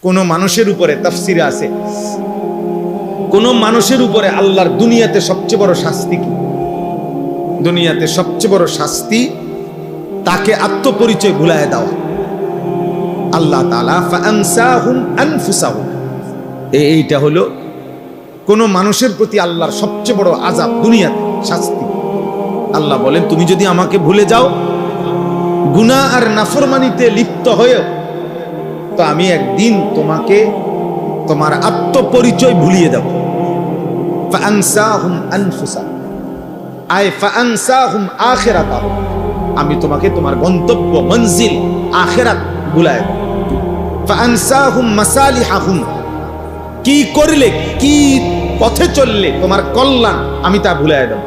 কোন মানুষের উপরে তাফসিরে আছে, কোন মানুষের উপরে আল্লাহর দুনিয়াতে সবচেয়ে বড় শাস্তি কি? দুনিয়াতে সবচেয়ে বড় শাস্তি তাকে আত্মপরিচয় ভুলায় দেওয়া। আল্লাহ তাআলা ফাআনসাহুম আনফুসাহুম, এইটা হলো কোন মানুষের প্রতি আল্লাহর সবচেয়ে বড় আযাব, দুনিয়াতে শাস্তি। আল্লাহ বলেন তুমি যদি আমাকে ভুলে যাও, গুনাহ আর নাফরমানিতে লিপ্ত হয়েও, তো আমি একদিন তোমাকে তোমার আত্মপরিচয় ভুলিয়ে দেব। ফাআনসাহুম আনফুসাহুম আই ফাআনসাহুম আখিরাতাহুম, আমি তোমাকে তোমার গন্তব্য মঞ্জিল আখিরাত ভুলায় দেব। ফাআনসাহুম মাসালিহাহুম, কি করলে, কি পথে চললে তোমার কল্যাণ, আমি তা ভুলায় দেব।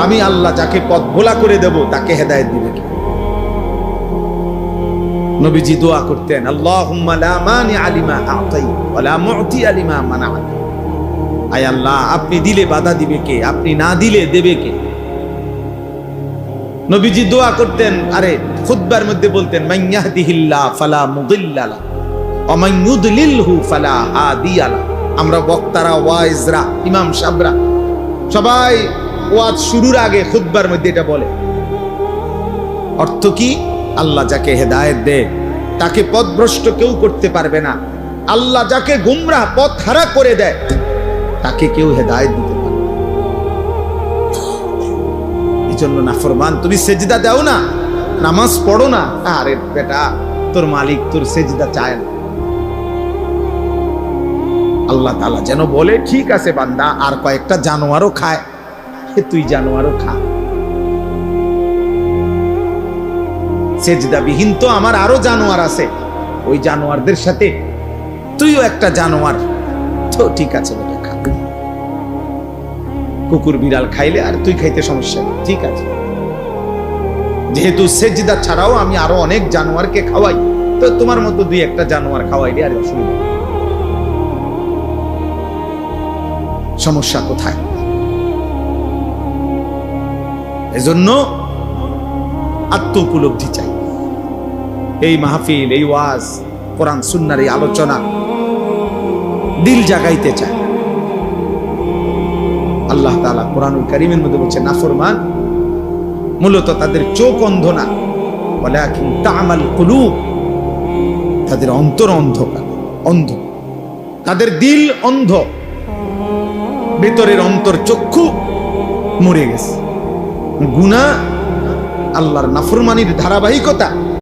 আমি আল্লাহ যাকে পথ ভোলা করে দেব তাকে হেদায়েত দিবে কি? নবীজি দোয়া করতেন, আল্লাহুম্মা লা মানিআ লিমা আ'তাইত ওয়া লা মু'তিয়া লিমা মানা'ত। আয় আল্লাহ, আপনি দিলে বাধা দিবে কে, আপনি না দিলে দেবে কে? নবীজি দোয়া করতেন, আরে খুতবার মধ্যে বলতেন, মান ইয়াহদিহিল্লাহ ফালা মুদিল্লা লাহু ওয়া মান ইউদ্লিলহু ফালা হাদিয়া লাহু। আমরা বক্তারা, ওয়াইজরা, ইমাম সাহেবরা সবাই ওয়াজ শুরুর আগে খুতবার মধ্যে এটা বলে। অর্থ কি? আল্লাহ যাকে হেদায়েত দেয় তাকে পথভ্রষ্ট কেউ করতে পারবে না। আল্লাহ যাকে গুমরাহ, পথ হারা করে দেয় তাকে কেউ হেদায়েত দিতে পারবে না। এই জন্য নাফরমান, তুমি সেজদা দাও না, নামাজ পড়ো না, আরে বেটা তোর মালিক তোর সেজদা চায় না। আল্লাহ তাআলা যেন বলে, ঠিক আছে বান্দা, আর কয়েকটা জানোয়ারও খায়, তুই জানোয়ারও খা। সেজদাবিহীন তো আমার আরো জানোয়ার আছে, ওই জানোয়ারদের সাথে তুইও একটা জানোয়ার, তো ঠিক আছে বেটা খা। কুকুর বিড়াল খাইলে আর তুই খাইতে সমস্যা নেই, ঠিক আছে, যেহেতু সেজদা ছাড়াও আমি আরো অনেক জানোয়ারকে খাওয়াই, তো তোমার মতো দুই একটা জানোয়ার খাওয়াইলে আর অসুবিধা, সমস্যা কোথায়? এজন্য আত্ম উপলব্ধি চাই। এই মাহফিল, এই ওয়াজ, কোরআন সুন্নাহর এই আলোচনা দিল জাগাইতে চায়। আল্লাহ তাআলা কোরআনুল কারীমের মধ্যে বলছে, নাফরমান মূলত তাদের চোখ অন্ধ না, ওয়ালাকিন তা'মাল কুলুব, তাদের অন্তর অন্ধকার, অন্ধ, তাদের দিল অন্ধ, ভেতরের অন্তর চক্ষু মরে গেছে। গুনাহ, আল্লাহর নাফরমানির ধারাবাহিকতা